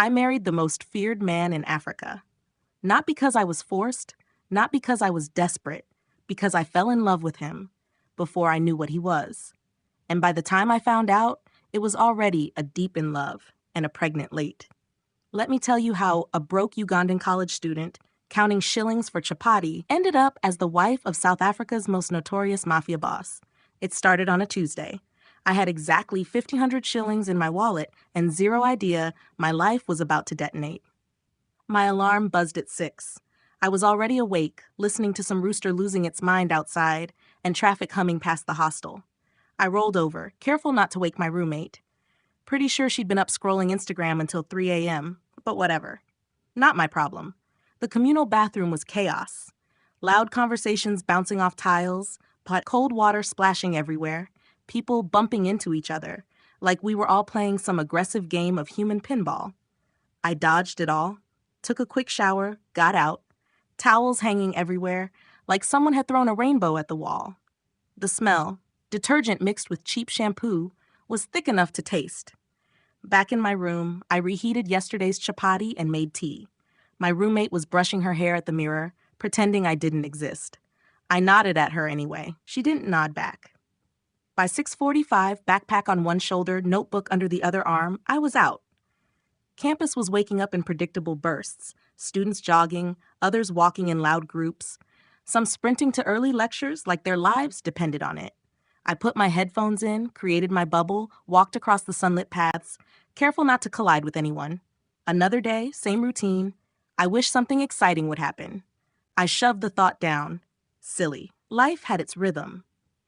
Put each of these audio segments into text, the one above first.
I married the most feared man in Africa. Not because I was forced, not because I was desperate, because I fell in love with him before I knew what he was. And by the time I found out, it was already a deep in love and a pregnant late. Let me tell you how a broke Ugandan college student, counting shillings for chapati, ended up as the wife of South Africa's most notorious mafia boss. It started on a Tuesday. I had exactly 1,500 shillings in my wallet and zero idea my life was about to detonate. My alarm buzzed at 6. I was already awake, listening to some rooster losing its mind outside and traffic humming past the hostel. I rolled over, careful not to wake my roommate. Pretty sure she'd been up scrolling Instagram until 3 a.m., but whatever. Not my problem. The communal bathroom was chaos. Loud conversations bouncing off tiles, cold water splashing everywhere, people bumping into each other, like we were all playing some aggressive game of human pinball. I dodged it all, took a quick shower, got out, towels hanging everywhere, like someone had thrown a rainbow at the wall. The smell, detergent mixed with cheap shampoo, was thick enough to taste. Back in my room, I reheated yesterday's chapati and made tea. My roommate was brushing her hair at the mirror, pretending I didn't exist. I nodded at her anyway. She didn't nod back. By 6:45, backpack on one shoulder, notebook under the other arm, I was out. Campus was waking up in predictable bursts, students jogging, others walking in loud groups, some sprinting to early lectures like their lives depended on it. I put my headphones in, created my bubble, walked across the sunlit paths, careful not to collide with anyone. Another day, same routine. I wish something exciting would happen. I shoved the thought down. Silly. Life had its rhythm.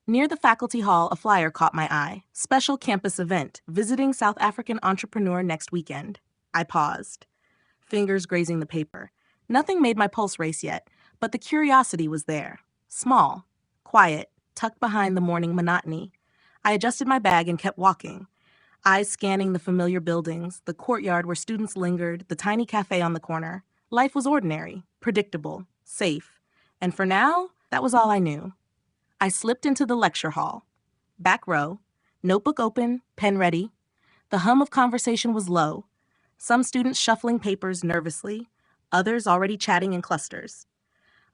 Near the faculty hall, a flyer caught my eye. Special campus event, visiting South African entrepreneur next weekend. I paused, fingers grazing the paper. Nothing made my pulse race yet, but the curiosity was there. Small, quiet, tucked behind the morning monotony. I adjusted my bag and kept walking, eyes scanning the familiar buildings, the courtyard where students lingered, the tiny cafe on the corner. Life was ordinary, predictable, safe. And for now, that was all I knew. I slipped into the lecture hall. Back row, notebook open, pen ready. The hum of conversation was low. Some students shuffling papers nervously, others already chatting in clusters.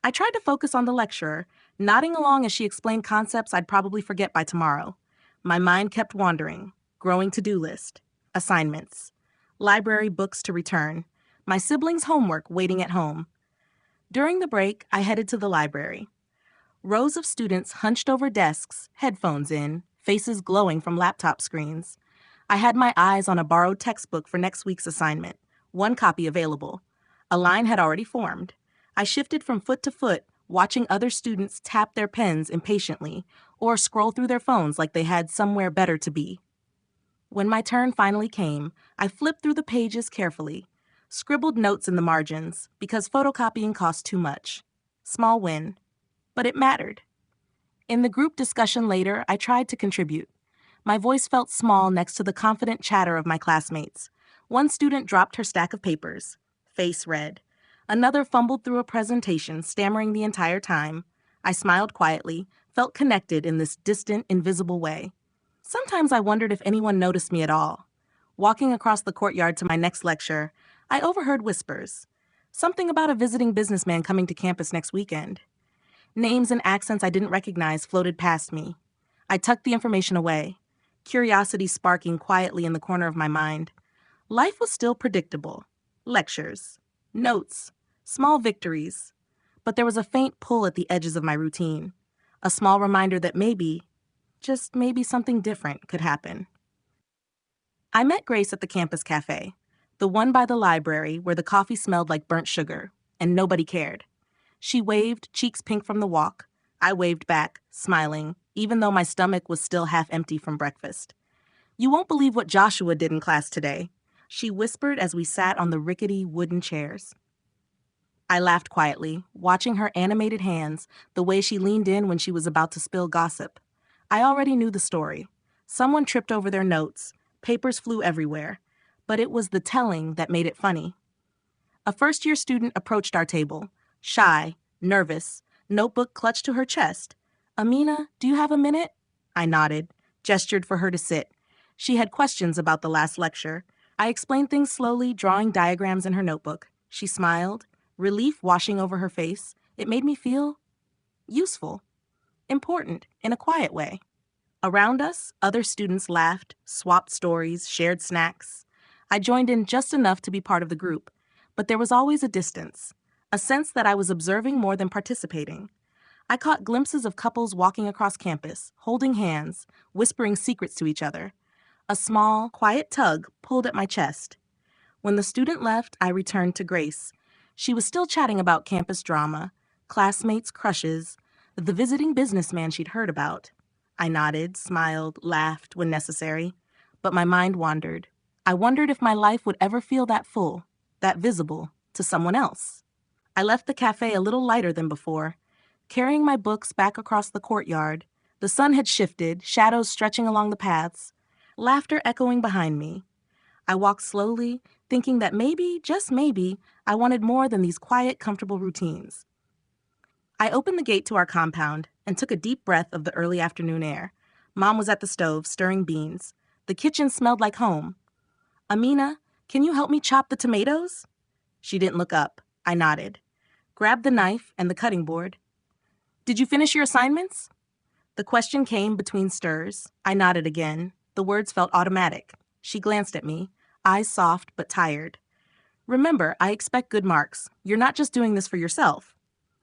I tried to focus on the lecturer, nodding along as she explained concepts I'd probably forget by tomorrow. My mind kept wandering, growing to-do list, assignments, library books to return, my siblings' homework waiting at home. During the break, I headed to the library. Rows of students hunched over desks, headphones in, faces glowing from laptop screens. I had my eyes on a borrowed textbook for next week's assignment, one copy available. A line had already formed. I shifted from foot to foot, watching other students tap their pens impatiently or scroll through their phones like they had somewhere better to be. When my turn finally came, I flipped through the pages carefully, scribbled notes in the margins because photocopying cost too much. Small win. But it mattered. In the group discussion later, I tried to contribute. My voice felt small next to the confident chatter of my classmates. One student dropped her stack of papers, face red. Another fumbled through a presentation, stammering the entire time. I smiled quietly, felt connected in this distant, invisible way. Sometimes I wondered if anyone noticed me at all. Walking across the courtyard to my next lecture, I overheard whispers. Something about a visiting businessman coming to campus next weekend. Names and accents I didn't recognize floated past me. I tucked the information away, curiosity sparking quietly in the corner of my mind. Life was still predictable. Lectures, notes, small victories. But there was a faint pull at the edges of my routine. A small reminder that maybe, just maybe something different could happen. I met Grace at the campus cafe, the one by the library where the coffee smelled like burnt sugar, and nobody cared. She waved, cheeks pink from the walk. I waved back, smiling, even though my stomach was still half empty from breakfast. "You won't believe what Joshua did in class today," she whispered as we sat on the rickety wooden chairs. I laughed quietly, watching her animated hands, the way she leaned in when she was about to spill gossip. I already knew the story. Someone tripped over their notes, papers flew everywhere, but it was the telling that made it funny. A first-year student approached our table, shy, nervous, notebook clutched to her chest. "Amina, do you have a minute?" I nodded, gestured for her to sit. She had questions about the last lecture. I explained things slowly, drawing diagrams in her notebook. She smiled, relief washing over her face. It made me feel useful, important, in a quiet way. Around us, other students laughed, swapped stories, shared snacks. I joined in just enough to be part of the group, but there was always a distance, a sense that I was observing more than participating. I caught glimpses of couples walking across campus, holding hands, whispering secrets to each other. A small, quiet tug pulled at my chest. When the student left, I returned to Grace. She was still chatting about campus drama, classmates' crushes, the visiting businessman she'd heard about. I nodded, smiled, laughed when necessary, but my mind wandered. I wondered if my life would ever feel that full, that visible, to someone else. I left the cafe a little lighter than before, carrying my books back across the courtyard. The sun had shifted, shadows stretching along the paths, laughter echoing behind me. I walked slowly, thinking that maybe, just maybe, I wanted more than these quiet, comfortable routines. I opened the gate to our compound and took a deep breath of the early afternoon air. Mom was at the stove, stirring beans. The kitchen smelled like home. "Amina, can you help me chop the tomatoes?" She didn't look up. I nodded. Grabbed the knife and the cutting board. "Did you finish your assignments?" The question came between stirs. I nodded again. The words felt automatic. She glanced at me, eyes soft but tired. "Remember, I expect good marks. You're not just doing this for yourself."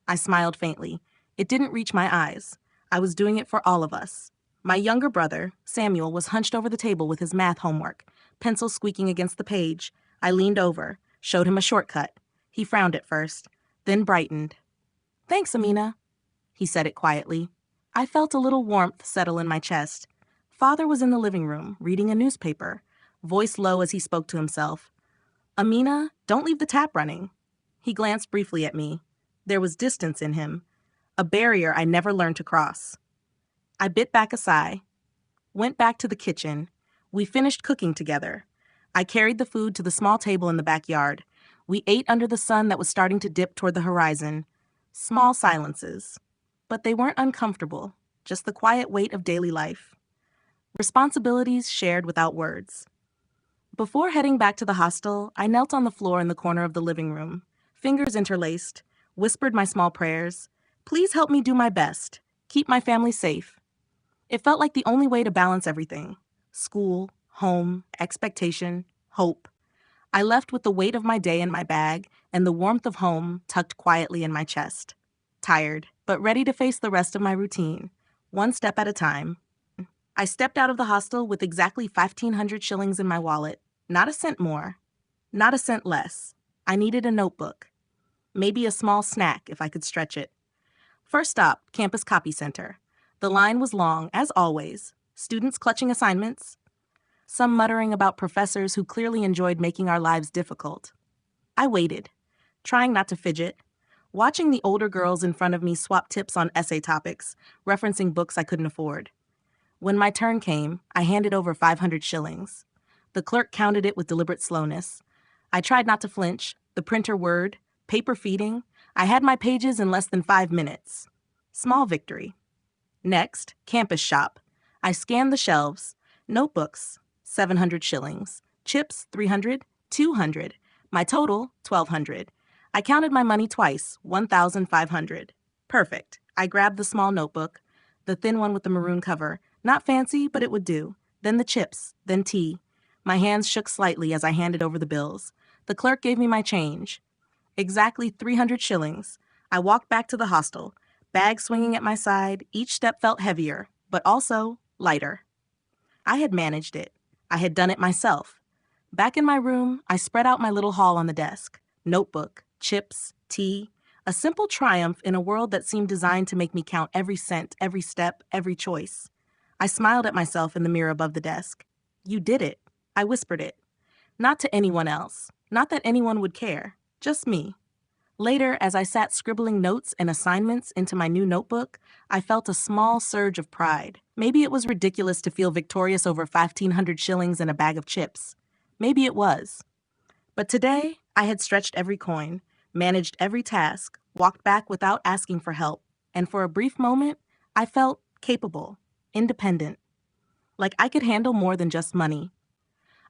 I smiled faintly. It didn't reach my eyes. I was doing it for all of us. My younger brother, Samuel, was hunched over the table with his math homework, pencil squeaking against the page. I leaned over, showed him a shortcut. He frowned at first, then brightened. "Thanks, Amina." He said it quietly. I felt a little warmth settle in my chest. Father was in the living room, reading a newspaper, voice low as he spoke to himself. "Amina, don't leave the tap running." He glanced briefly at me. There was distance in him, a barrier I never learned to cross. I bit back a sigh, went back to the kitchen. We finished cooking together. I carried the food to the small table in the backyard. We ate under the sun that was starting to dip toward the horizon. Small silences. But they weren't uncomfortable, just the quiet weight of daily life. Responsibilities shared without words. Before heading back to the hostel, I knelt on the floor in the corner of the living room, fingers interlaced, whispered my small prayers. "Please help me do my best. Keep my family safe." It felt like the only way to balance everything. School, home, expectation, hope. I left with the weight of my day in my bag and the warmth of home tucked quietly in my chest. Tired, but ready to face the rest of my routine, one step at a time. I stepped out of the hostel with exactly 1,500 shillings in my wallet. Not a cent more. Not a cent less. I needed a notebook. Maybe a small snack if I could stretch it. First stop, Campus Copy Center. The line was long, as always. Students clutching assignments. Some muttering about professors who clearly enjoyed making our lives difficult. I waited, trying not to fidget, watching the older girls in front of me swap tips on essay topics, referencing books I couldn't afford. When my turn came, I handed over 500 shillings. The clerk counted it with deliberate slowness. I tried not to flinch. The printer whirred. Paper feeding. I had my pages in less than 5 minutes. Small victory. Next, campus shop. I scanned the shelves. Notebooks, 700 shillings. Chips, 300, 200. My total, 1,200. I counted my money twice, 1,500. Perfect. I grabbed the small notebook, the thin one with the maroon cover. Not fancy, but it would do. Then the chips, then tea. My hands shook slightly as I handed over the bills. The clerk gave me my change. Exactly 300 shillings. I walked back to the hostel, bag swinging at my side. Each step felt heavier, but also lighter. I had managed it. I had done it myself. Back in my room, I spread out my little haul on the desk. Notebook, chips, tea. A simple triumph in a world that seemed designed to make me count every cent, every step, every choice. I smiled at myself in the mirror above the desk. "You did it." I whispered it. Not to anyone else. Not that anyone would care. Just me. Later, as I sat scribbling notes and assignments into my new notebook, I felt a small surge of pride. Maybe it was ridiculous to feel victorious over 1,500 shillings and a bag of chips. Maybe it was. But today, I had stretched every coin, managed every task, walked back without asking for help, and for a brief moment, I felt capable, independent. Like I could handle more than just money.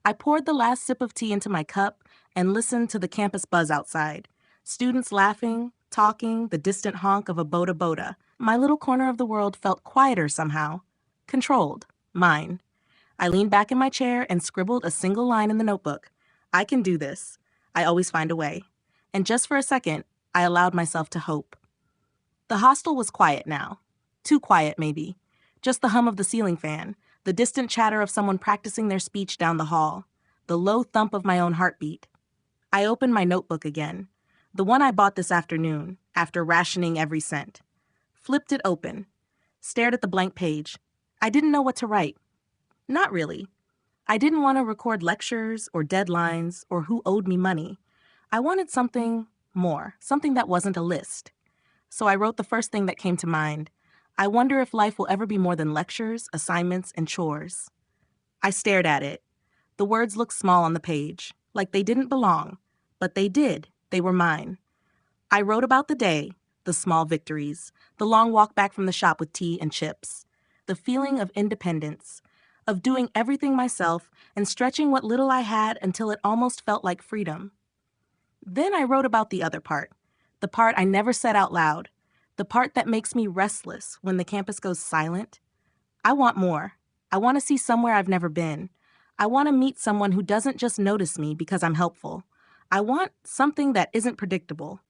I poured the last sip of tea into my cup and listened to the campus buzz outside. Students laughing, talking, the distant honk of a boda boda. My little corner of the world felt quieter somehow. Controlled. Mine. I leaned back in my chair and scribbled a single line in the notebook. I can do this. I always find a way. And just for a second, I allowed myself to hope. The hostel was quiet now. Too quiet, maybe. Just the hum of the ceiling fan, the distant chatter of someone practicing their speech down the hall, the low thump of my own heartbeat. I opened my notebook again, the one I bought this afternoon, after rationing every cent. Flipped it open, stared at the blank page. I didn't know what to write. Not really. I didn't want to record lectures or deadlines or who owed me money. I wanted something more, something that wasn't a list. So I wrote the first thing that came to mind. I wonder if life will ever be more than lectures, assignments, and chores. I stared at it. The words looked small on the page, like they didn't belong, but they did. They were mine. I wrote about the day, the small victories, the long walk back from the shop with tea and chips, the feeling of independence, of doing everything myself and stretching what little I had until it almost felt like freedom. Then I wrote about the other part, the part I never said out loud, the part that makes me restless when the campus goes silent. I want more. I want to see somewhere I've never been. I want to meet someone who doesn't just notice me because I'm helpful. I want something that isn't predictable.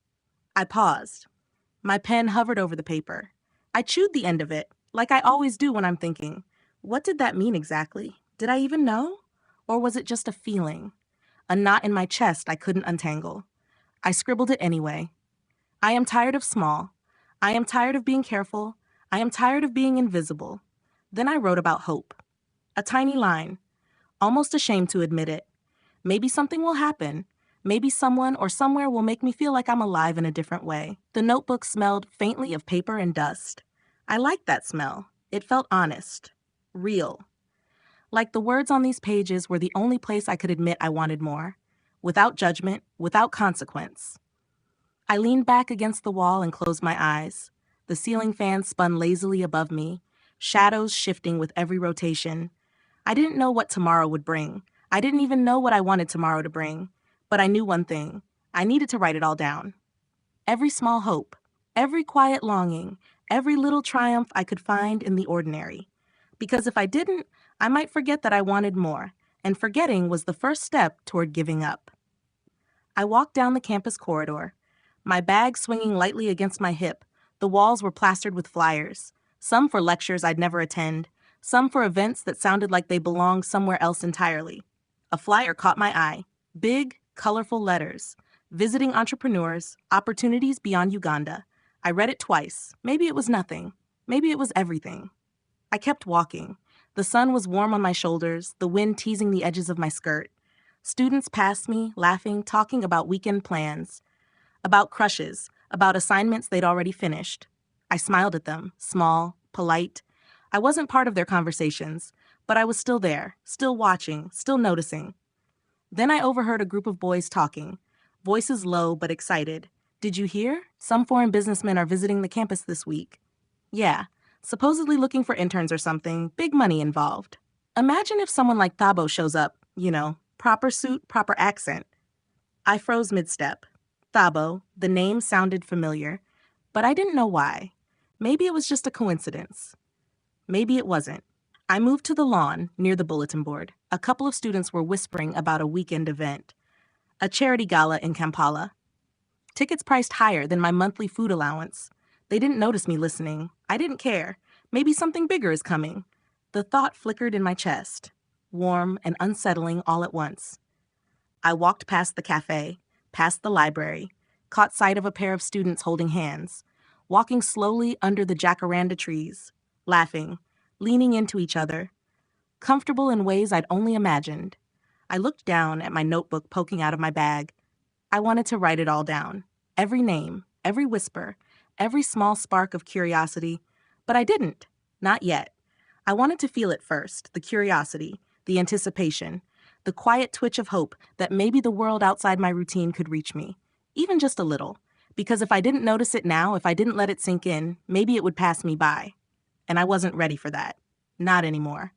I paused. My pen hovered over the paper. I chewed the end of it, like I always do when I'm thinking. What did that mean exactly? Did I even know? Or was it just a feeling? A knot in my chest I couldn't untangle. I scribbled it anyway. I am tired of small. I am tired of being careful. I am tired of being invisible. Then I wrote about hope. A tiny line. Almost ashamed to admit it. Maybe something will happen. Maybe someone or somewhere will make me feel like I'm alive in a different way. The notebook smelled faintly of paper and dust. I liked that smell. It felt honest. Real. Like the words on these pages were the only place I could admit I wanted more. Without judgment, without consequence. I leaned back against the wall and closed my eyes. The ceiling fan spun lazily above me, shadows shifting with every rotation. I didn't know what tomorrow would bring. I didn't even know what I wanted tomorrow to bring. But I knew one thing. I needed to write it all down. Every small hope, every quiet longing, every little triumph I could find in the ordinary. Because if I didn't, I might forget that I wanted more, and forgetting was the first step toward giving up. I walked down the campus corridor, my bag swinging lightly against my hip. The walls were plastered with flyers, some for lectures I'd never attend, some for events that sounded like they belonged somewhere else entirely. A flyer caught my eye. Big, colorful letters. Visiting entrepreneurs, opportunities beyond Uganda. I read it twice. Maybe it was nothing. Maybe it was everything. I kept walking. The sun was warm on my shoulders, the wind teasing the edges of my skirt. Students passed me, laughing, talking about weekend plans, about crushes, about assignments they'd already finished. I smiled at them, small, polite. I wasn't part of their conversations, but I was still there, still watching, still noticing. Then I overheard a group of boys talking, voices low but excited. Did you hear? Some foreign businessmen are visiting the campus this week. Yeah, supposedly looking for interns or something, big money involved. Imagine if someone like Thabo shows up, proper suit, proper accent. I froze mid-step. Thabo, the name sounded familiar, but I didn't know why. Maybe it was just a coincidence. Maybe it wasn't. I moved to the lawn near the bulletin board. A couple of students were whispering about a weekend event, a charity gala in Kampala. Tickets priced higher than my monthly food allowance. They didn't notice me listening. I didn't care. Maybe something bigger is coming. The thought flickered in my chest, warm and unsettling all at once. I walked past the cafe, past the library, caught sight of a pair of students holding hands, walking slowly under the jacaranda trees, laughing, leaning into each other, comfortable in ways I'd only imagined. I looked down at my notebook poking out of my bag. I wanted to write it all down, every name, every whisper, every small spark of curiosity, but I didn't, not yet. I wanted to feel it first, the curiosity, the anticipation, the quiet twitch of hope that maybe the world outside my routine could reach me, even just a little, because if I didn't notice it now, if I didn't let it sink in, maybe it would pass me by. And I wasn't ready for that. Not anymore.